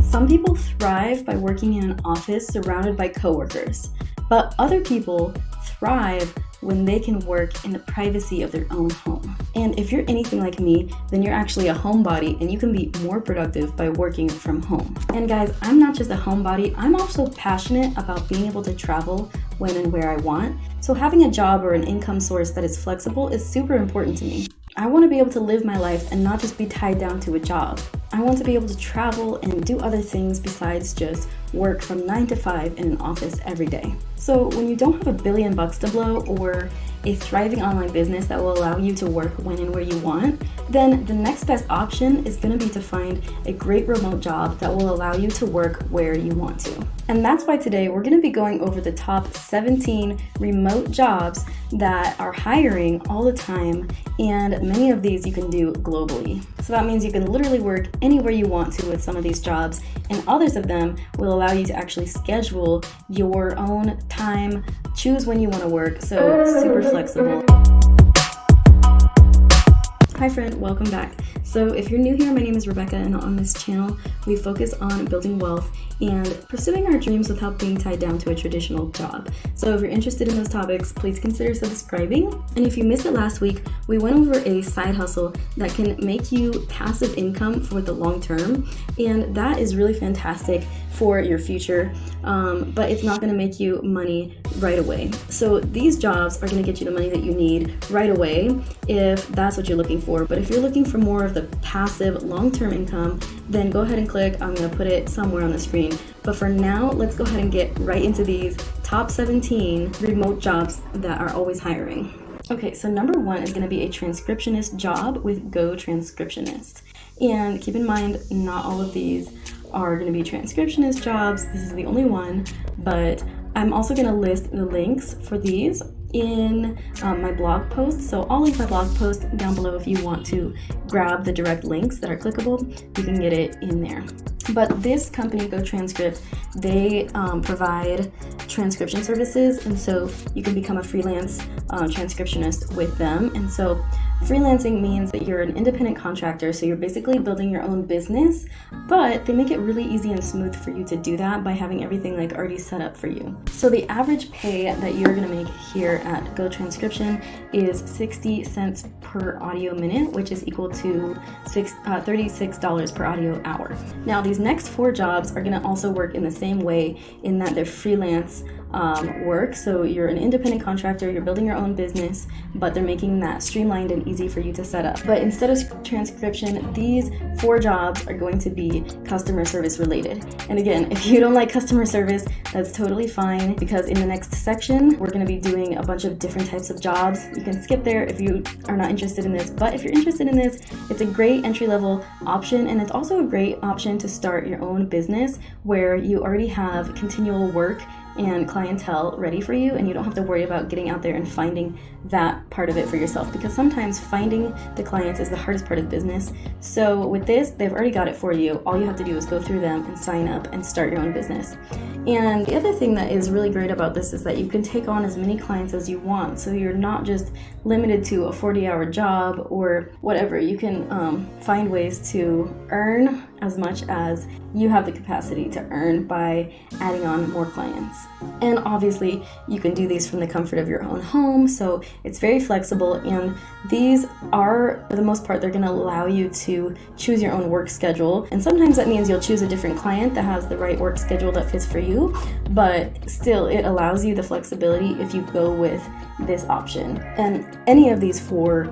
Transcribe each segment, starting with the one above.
Some people thrive by working in an office surrounded by coworkers, but other people thrive when they can work in the privacy of their own home. And if you're anything like me, then you're actually a homebody and you can be more productive by working from home. And guys, I'm not just a homebody, I'm also passionate about being able to travel when and where I want. So having a job or an income source that is flexible is super important to me. I want to be able to live my life and not just be tied down to a job. I want to be able to travel and do other things besides just work from 9 to 5 in an office every day. So when you don't have $1 billion to blow or a thriving online business that will allow you to work when and where you want, then the next best option is going to be to find a great remote job that will allow you to work where you want to. And that's why today we're going to be going over the top 17 remote jobs that are hiring all the time, and many of these you can do globally. So that means you can literally work anywhere you want to with some of these jobs, and others of them will allow you to actually schedule your own time, choose when you want to work, so super flexible. Hi friend, welcome back. So if you're new here, my name is Rebecca, and on this channel we focus on building wealth and pursuing our dreams without being tied down to a traditional job. So if you're interested in those topics, please consider subscribing. And if you missed it last week, we went over a side hustle that can make you passive income for the long term, and that is really fantastic for your future, but it's not going to make you money right away. So these jobs are going to get you the money that you need right away if that's what you're looking for. But if you're looking for more of the passive long-term income, then go ahead and click. I'm going to put it somewhere on the screen. But for now, let's go ahead and get right into these top 17 remote jobs that are always hiring. Okay, so number 1 is going to be a transcriptionist job with Go Transcriptionist. And keep in mind, not all of these are going to be transcriptionist jobs. This is the only one, but I'm also going to list the links for these in my blog post. So I'll link my blog post down below if you want to grab the direct links that are clickable. You can get it in there. But this company, Go Transcript, they provide transcription services, and so you can become a freelance transcriptionist with them. And so freelancing means that you're an independent contractor, so you're basically building your own business, but they make it really easy and smooth for you to do that by having everything like already set up for you. So the average pay that you're gonna make here at Go Transcription is 60 cents per audio minute, which is equal to $36 per audio hour. Now these next 4 jobs are gonna also work in the same way in that they're freelance work. So you're an independent contractor, you're building your own business, but they're making that streamlined and easy for you to set up. But instead of transcription, these 4 jobs are going to be customer service related. And again, if you don't like customer service, that's totally fine, because in the next section, we're going to be doing a bunch of different types of jobs. You can skip there if you are not interested in this, but if you're interested in this, it's a great entry-level option, and it's also a great option to start your own business where you already have continual work and clientele ready for you, and you don't have to worry about getting out there and finding that part of it for yourself, because sometimes finding the clients is the hardest part of business. So with this, they've already got it for you. All you have to do is go through them and sign up and start your own business. And the other thing that is really great about this is that you can take on as many clients as you want, so you're not just limited to a 40-hour job or whatever. You can find ways to earn as much as you have the capacity to earn by adding on more clients. And obviously you can do these from the comfort of your own home, so it's very flexible, and these are, for the most part, they're going to allow you to choose your own work schedule. And sometimes that means you'll choose a different client that has the right work schedule that fits for you, but still it allows you the flexibility if you go with this option. And any of these 4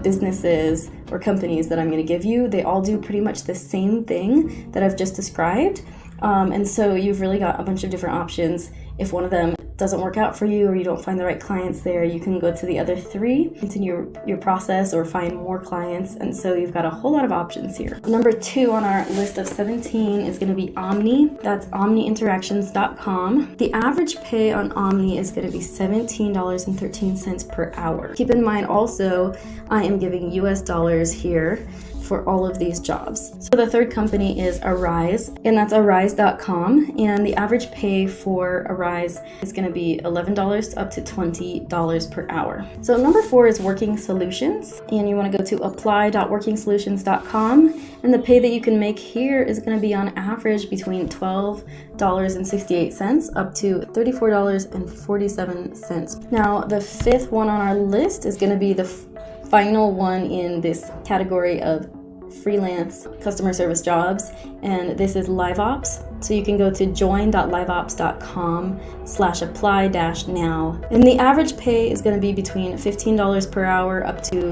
businesses or companies that I'm going to give you, they all do pretty much the same thing that I've just described. And so you've really got a bunch of different options. If one of them doesn't work out for you or you don't find the right clients there, you can go to the other 3, continue your process, or find more clients. And so you've got a whole lot of options here. Number 2 on our list of 17 is going to be Omni. That's omniinteractions.com. The average pay on Omni is going to be $17.13 per hour. Keep in mind also, I am giving US dollars here. for all of these jobs. So the third company is Arise, and that's arise.com, and the average pay for Arise is going to be $11 up to $20 per hour. So number 4 is Working Solutions, and you want to go to apply.workingsolutions.com, and the pay that you can make here is going to be on average between $12.68 up to $34.47. Now the 5th one on our list is going to be the final one in this category of freelance customer service jobs, and this is LiveOps. So you can go to join.liveops.com/apply-now, and the average pay is going to be between $15 per hour up to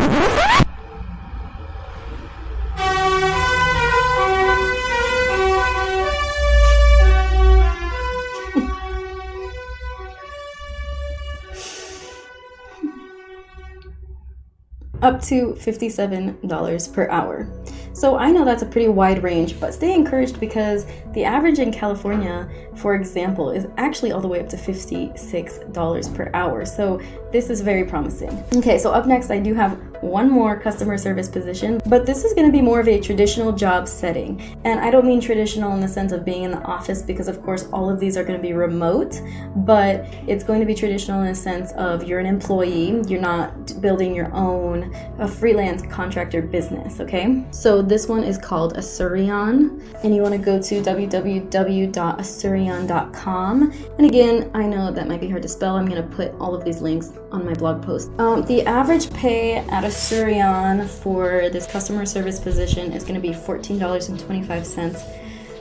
$57 per hour. So I know that's a pretty wide range, but stay encouraged because the average in California, for example, is actually all the way up to $56 per hour. So this is very promising. Okay, so up next I do have one more customer service position, but this is going to be more of a traditional job setting. And I don't mean traditional in the sense of being in the office, because of course all of these are going to be remote, but it's going to be traditional in the sense of you're an employee, you're not building your own a freelance contractor business, okay? So this one is called Asurion, and you want to go to www.asurion.com. And again, I know that might be hard to spell. I'm going to put all of these links on my blog post. The average pay at Asurion for this customer service position is going to be $14.25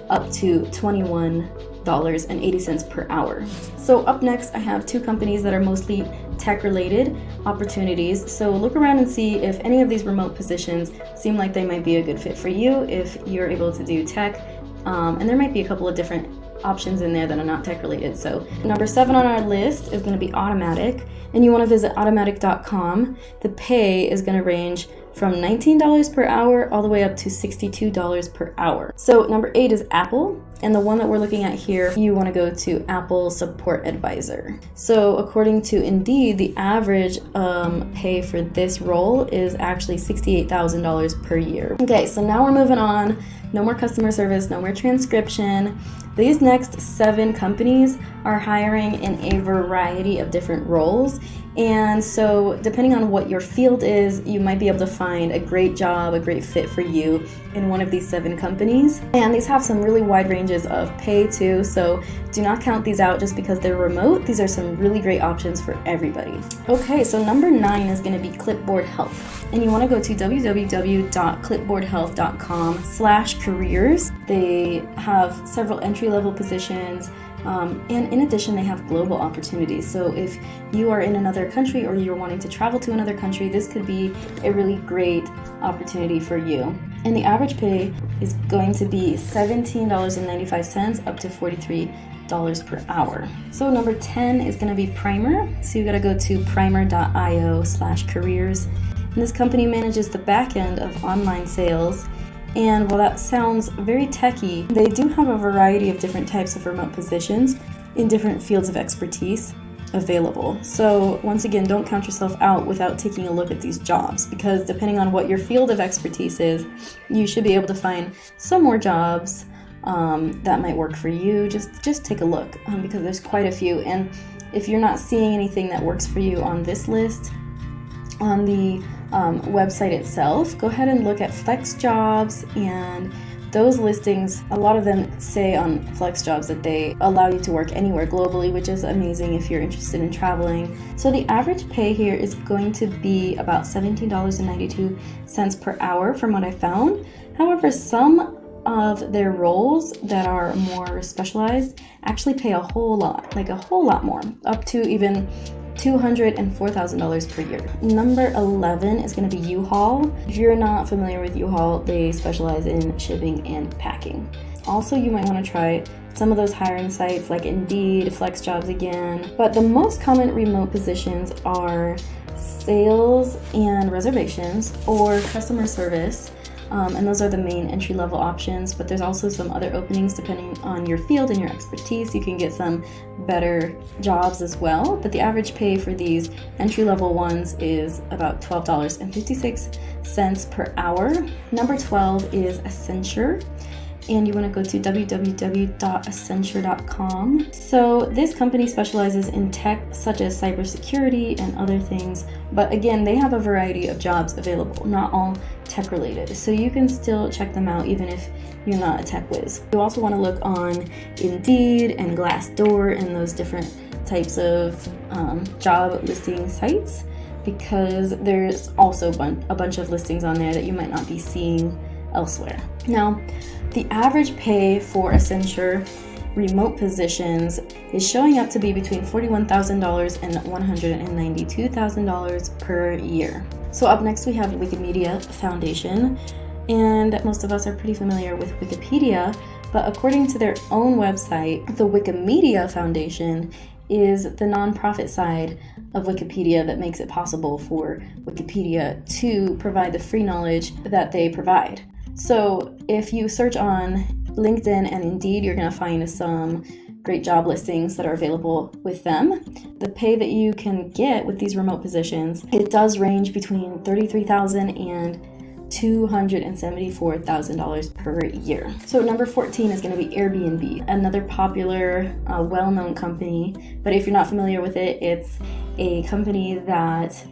up to $21.80 per hour. So up next, I have 2 companies that are mostly tech-related opportunities. So look around and see if any of these remote positions seem like they might be a good fit for you if you're able to do tech. And there might be a couple of different options in there that are not tech-related. So number 7 on our list is going to be Automatic, and you want to visit automatic.com. The pay is going to range from $19 per hour all the way up to $62 per hour. So number 8 is Apple, and the one that we're looking at here, you want to go to Apple Support Advisor. So according to Indeed, the average pay for this role is actually $68,000 per year. Okay, so now we're moving on. No more customer service, no more transcription. These next 7 companies are hiring in a variety of different roles. And so depending on what your field is, you might be able to find a great job, a great fit for you in one of these 7 companies. And these have some really wide ranges of pay too, so do not count these out just because they're remote. These are some really great options for everybody. Okay, so number 9 is going to be Clipboard Health. And you want to go to www.clipboardhealth.com/careers. They have several entry-level positions. And in addition, they have global opportunities. So if you are in another country or you're wanting to travel to another country, this could be a really great opportunity for you. And the average pay is going to be $17.95 up to $43 per hour. So number 10 is going to be Primer. So you got to go to primer.io/careers. And this company manages the back end of online sales. And while that sounds very techy, they do have a variety of different types of remote positions in different fields of expertise available. So once again, don't count yourself out without taking a look at these jobs, because depending on what your field of expertise is, you should be able to find some more jobs that might work for you. Just take a look because there's quite a few. And if you're not seeing anything that works for you on this list, on the website itself, go ahead and look at Flex Jobs, and those listings, a lot of them say on Flex Jobs that they allow you to work anywhere globally, which is amazing if you're interested in traveling. So the average pay here is going to be about $17.92 per hour from what I found. However, some of their roles that are more specialized actually pay a whole lot more, up to even $204,000 per year. Number 11 is going to be U-Haul. If you're not familiar with U-Haul, they specialize in shipping and packing. Also, you might want to try some of those hiring sites like Indeed, Flex Jobs again. But the most common remote positions are sales and reservations or customer service. and those are the main entry-level options, but there's also some other openings depending on your field and your expertise. You can get some better jobs as well, but the average pay for these entry-level ones is about $12.56 per hour. Number 12 is Accenture, and you want to go to www.accenture.com. So this company specializes in tech such as cybersecurity and other things, but again, they have a variety of jobs available, not all tech related. So you can still check them out even if you're not a tech whiz. You also want to look on Indeed and Glassdoor and those different types of job listing sites, because there's also a bunch of listings on there that you might not be seeing elsewhere. Now, the average pay for Accenture remote positions is showing up to be between $41,000 and $192,000 per year. So up next we have Wikimedia Foundation, and most of us are pretty familiar with Wikipedia, but according to their own website, the Wikimedia Foundation is the nonprofit side of Wikipedia that makes it possible for Wikipedia to provide the free knowledge that they provide. So if you search on LinkedIn and Indeed, you're going to find some great job listings that are available with them. The pay that you can get with these remote positions, it does range between $33,000 and $274,000 per year. So number 14 is going to be Airbnb, another popular, well-known company. But if you're not familiar with it, it's a company that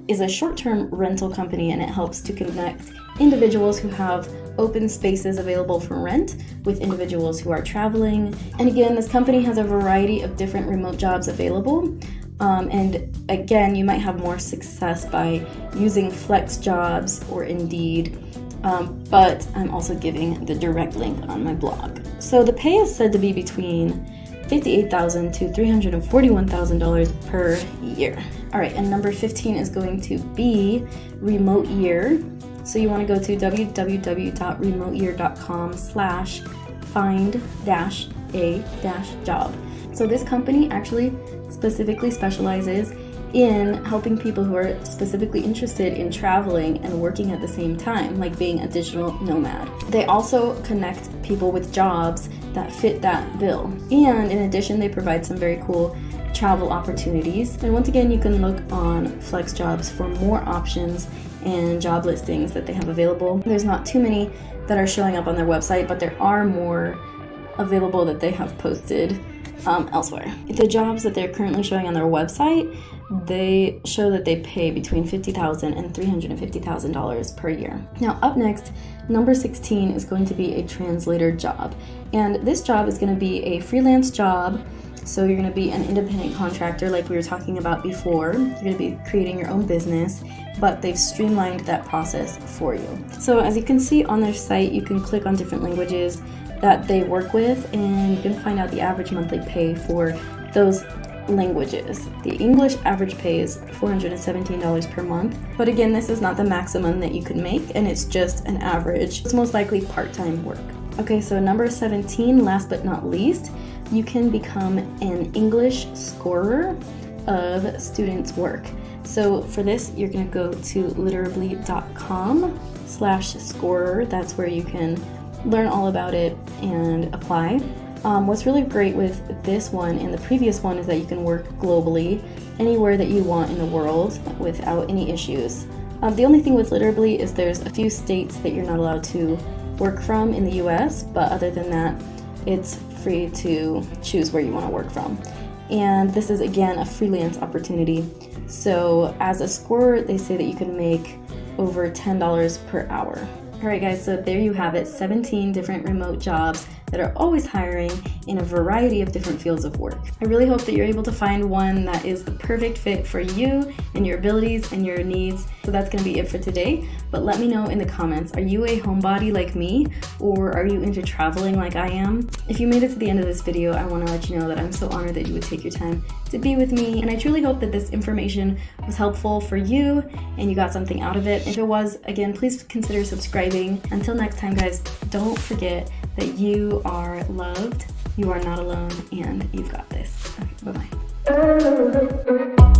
is a short-term rental company, and it helps to connect individuals who have open spaces available for rent with individuals who are traveling. And again, this company has a variety of different remote jobs available. And again, you might have more success by using Flex Jobs or Indeed, but I'm also giving the direct link on my blog. So the pay is said to be between $58,000 to $341,000 per year. All right, and number 15 is going to be Remote Year. So you want to go to www.remoteyear.com/find-a-job. So this company actually specifically specializes in helping people who are specifically interested in traveling and working at the same time, like being a digital nomad. They also connect people with jobs that fit that bill. And in addition, they provide some very cool travel opportunities. And once again, you can look on Flex Jobs for more options and job listings that they have available. There's not too many that are showing up on their website, but there are more available that they have posted elsewhere. The jobs that they're currently showing on their website, they show that they pay between $50,000 and $350,000 per year. Now up next, number 16 is going to be a translator job. And this job is going to be a freelance job. So you're going to be an independent contractor like we were talking about before. You're going to be creating your own business, but they've streamlined that process for you. So as you can see on their site, you can click on different languages that they work with, and you can find out the average monthly pay for those languages. The English average pay is $417 per month, but again, this is not the maximum that you could make, and it's just an average. It's most likely part-time work. Okay, so number 17, last but not least, you can become an English scorer of students' work. So for this, you're going to go to literally.com/scorer. That's where you can learn all about it and apply. What's really great with this one and the previous one is that you can work globally, anywhere that you want in the world without any issues. The only thing with Literally is there's a few states that you're not allowed to work from in the US, but other than that, it's free to choose where you want to work from. And this is again a freelance opportunity. So as a scorer, they say that you can make over $10 per hour. All right guys, so there you have it, 17 different remote jobs that are always hiring in a variety of different fields of work. I really hope that you're able to find one that is the perfect fit for you and your abilities and your needs. So that's gonna be it for today, but let me know in the comments, are you a homebody like me, or are you into traveling like I am? If you made it to the end of this video, I wanna let you know that I'm so honored that you would take your time to be with me, and I truly hope that this information was helpful for you and you got something out of it. If it was, again, please consider subscribing. Until next time guys, don't forget that you are loved, you are not alone, and you've got this. Okay, bye-bye.